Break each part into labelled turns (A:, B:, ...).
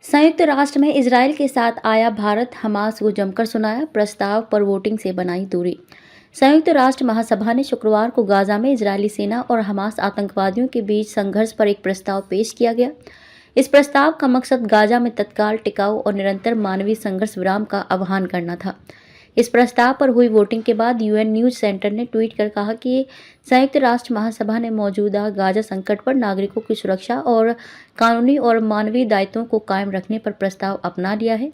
A: संयुक्त राष्ट्र में इजरायल के साथ आया भारत, हमास को जमकर सुनाया प्रस्ताव पर वोटिंग से बनाई दूरी। संयुक्त राष्ट्र महासभा ने शुक्रवार को गाजा में इजरायली सेना और हमास आतंकवादियों के बीच संघर्ष पर एक प्रस्ताव पेश किया गया। इस प्रस्ताव का मकसद गाजा में तत्काल, टिकाऊ और निरंतर मानवीय संघर्ष विराम का आह्वान करना था। इस प्रस्ताव पर हुई वोटिंग के बाद यूएन न्यूज सेंटर ने ट्वीट कर कहा कि संयुक्त राष्ट्र महासभा ने मौजूदा गाजा संकट पर नागरिकों की सुरक्षा और कानूनी और मानवीय दायित्वों को कायम रखने पर प्रस्ताव अपना लिया है।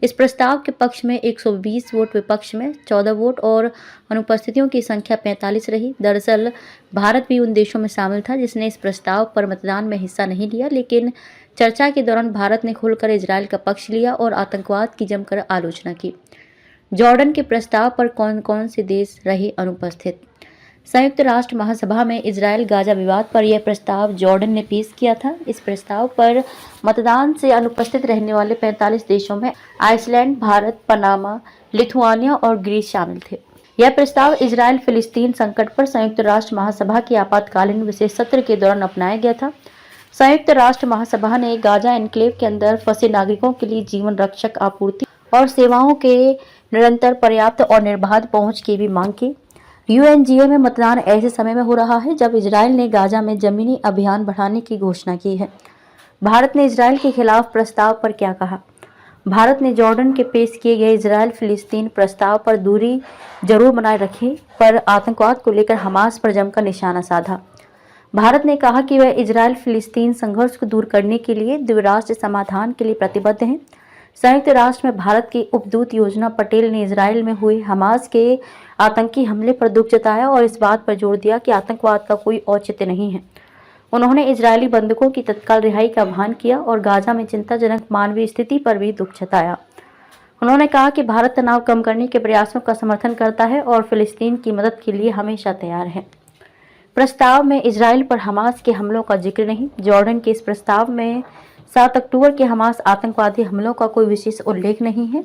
A: इस प्रस्ताव के पक्ष में 120 वोट, विपक्ष में 14 वोट और अनुपस्थितियों की संख्या 45 रही। दरअसल भारत भी उन देशों में शामिल था जिसने इस प्रस्ताव पर मतदान में हिस्सा नहीं लिया, लेकिन चर्चा के दौरान भारत ने खुलकर इजरायल का पक्ष लिया और आतंकवाद की जमकर आलोचना की। जॉर्डन के प्रस्ताव पर कौन कौन से देश रहे अनुपस्थित? संयुक्त राष्ट्र महासभा में इजरायल गाजा विवाद पर यह प्रस्ताव जॉर्डन ने पेश किया था। इस प्रस्ताव पर मतदान से अनुपस्थित रहने वाले 45 देशों में आइसलैंड, भारत, पनामा, लिथुआनिया और ग्रीस शामिल थे। यह प्रस्ताव इजरायल फिलिस्तीन संकट पर संयुक्त राष्ट्र महासभा के आपातकालीन विशेष सत्र के दौरान अपनाया गया था। संयुक्त राष्ट्र महासभा ने गाजा एन्क्लेव के अंदर फंसे नागरिकों के लिए जीवन रक्षक आपूर्ति और सेवाओं के निरंतर, पर्याप्त और निर्बाध पहुंच की भी मांग की। यूएनजीए में मतदान ऐसे समय में हो रहा है जब इजरायल ने गाजा में जमीनी अभियान बढ़ाने की घोषणा की है। भारत ने इजरायल के खिलाफ प्रस्ताव पर क्या कहा? भारत ने जॉर्डन के पेश किए गए इजरायल फिलिस्तीन प्रस्ताव पर दूरी जरूर बनाए रखी, पर आतंकवाद को लेकर हमास पर जमकर निशाना साधा। भारत ने कहा कि वह इजरायल फिलिस्तीन संघर्ष को दूर करने के लिए द्विराष्ट्र समाधान के लिए प्रतिबद्ध है। संयुक्त राष्ट्र में भारत के उपदूत योजना पटेल ने इजरायल में हुए हमास के आतंकी हमले पर दुख जताया और इस बात पर जोर दिया कि आतंकवाद का कोई औचित्य नहीं है। उन्होंने इजरायली बंधकों की तत्काल रिहाई का आह्वान किया और गाजा में चिंताजनक मानवीय स्थिति पर भी दुख जताया। उन्होंने कहा कि भारत तनाव कम करने के प्रयासों का समर्थन करता है और फिलिस्तीन की मदद के लिए हमेशा तैयार है। प्रस्ताव में इजरायल पर हमास के हमलों का जिक्र नहीं। जॉर्डन के इस प्रस्ताव में 7 अक्टूबर के हमास आतंकवादी हमलों का कोई विशेष उल्लेख नहीं है।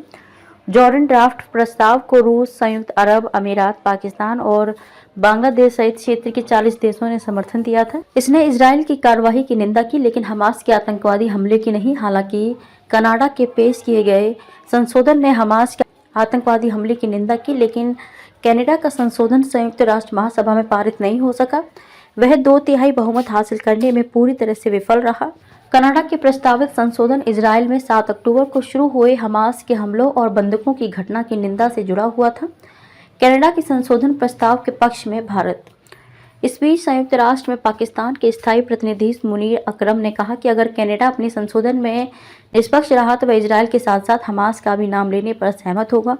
A: जॉर्डन ड्राफ्ट प्रस्ताव को रूस, संयुक्त अरब अमीरात, पाकिस्तान और बांग्लादेश सहित क्षेत्र के 40 देशों ने समर्थन दिया था। इसने इजरायल की कार्रवाई की निंदा की, लेकिन हमास के आतंकवादी हमले की नहीं। हालांकि कनाडा के पेश किए गए संशोधन ने हमास के आतंकवादी हमले की निंदा की, लेकिन कनाडा का संशोधन संयुक्त राष्ट्र महासभा में पारित नहीं हो सका। वह 2/3 बहुमत हासिल करने में पूरी तरह से विफल रहा। कनाडा के प्रस्तावित संशोधन इजरायल में 7 अक्टूबर को शुरू हुए हमास के हमलों और बंधकों की घटना की निंदा से जुड़ा हुआ था। कनाडा के संशोधन प्रस्ताव के पक्ष में भारत। इस बीच संयुक्त राष्ट्र में पाकिस्तान के स्थायी प्रतिनिधि मुनीर अकरम ने कहा कि अगर कनाडा अपने संशोधन में निष्पक्ष रहा तो वह इजरायल के साथ साथ हमास का भी नाम लेने पर सहमत होगा।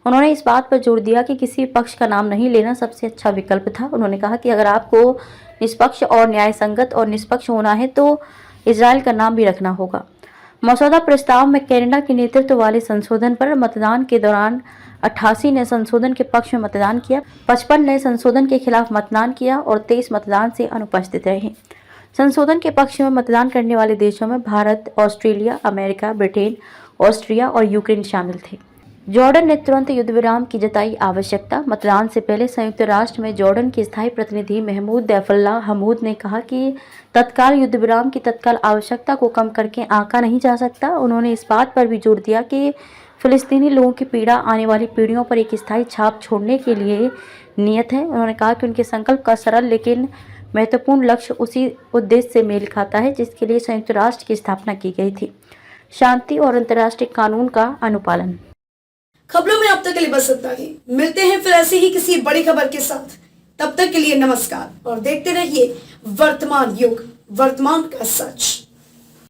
A: उन्होंने इस बात पर जोर दिया कि किसी पक्ष का नाम नहीं लेना सबसे अच्छा विकल्प था। उन्होंने कहा कि अगर आपको निष्पक्ष और न्यायसंगत और निष्पक्ष होना है तो इजरायल का नाम भी रखना होगा। मसौदा प्रस्ताव में कनाडा के नेतृत्व वाले संशोधन पर मतदान के दौरान 88 ने संशोधन के पक्ष में मतदान किया, 55 ने संशोधन के खिलाफ मतदान किया और 23 मतदान से अनुपस्थित रहे। संशोधन के पक्ष में मतदान करने वाले देशों में Bharat, Australia, America, Britain, Austria और यूक्रेन शामिल थे। जॉर्डन ने तुरंत युद्ध विराम की जताई आवश्यकता। मतदान से पहले संयुक्त राष्ट्र में जॉर्डन के स्थायी प्रतिनिधि महमूद दैफुल्लाह हमूद ने कहा कि तत्काल युद्ध विराम की तत्काल आवश्यकता को कम करके आंका नहीं जा सकता। उन्होंने इस बात पर भी जोर दिया कि फिलिस्तीनी लोगों की पीड़ा आने वाली पीढ़ियों पर एक स्थायी छाप छोड़ने के लिए नियत है। उन्होंने कहा कि उनके संकल्प का सरल लेकिन महत्वपूर्ण लक्ष्य उसी उद्देश्य से मेल खाता है जिसके लिए संयुक्त राष्ट्र की स्थापना की गई थी: शांति और अंतर्राष्ट्रीय कानून का अनुपालन।
B: खबरों में अब तक के लिए बस इतना ही। मिलते हैं फिर ऐसी ही किसी बड़ी खबर के साथ। तब तक के लिए नमस्कार और देखते रहिए वर्तमान युग, वर्तमान का सच।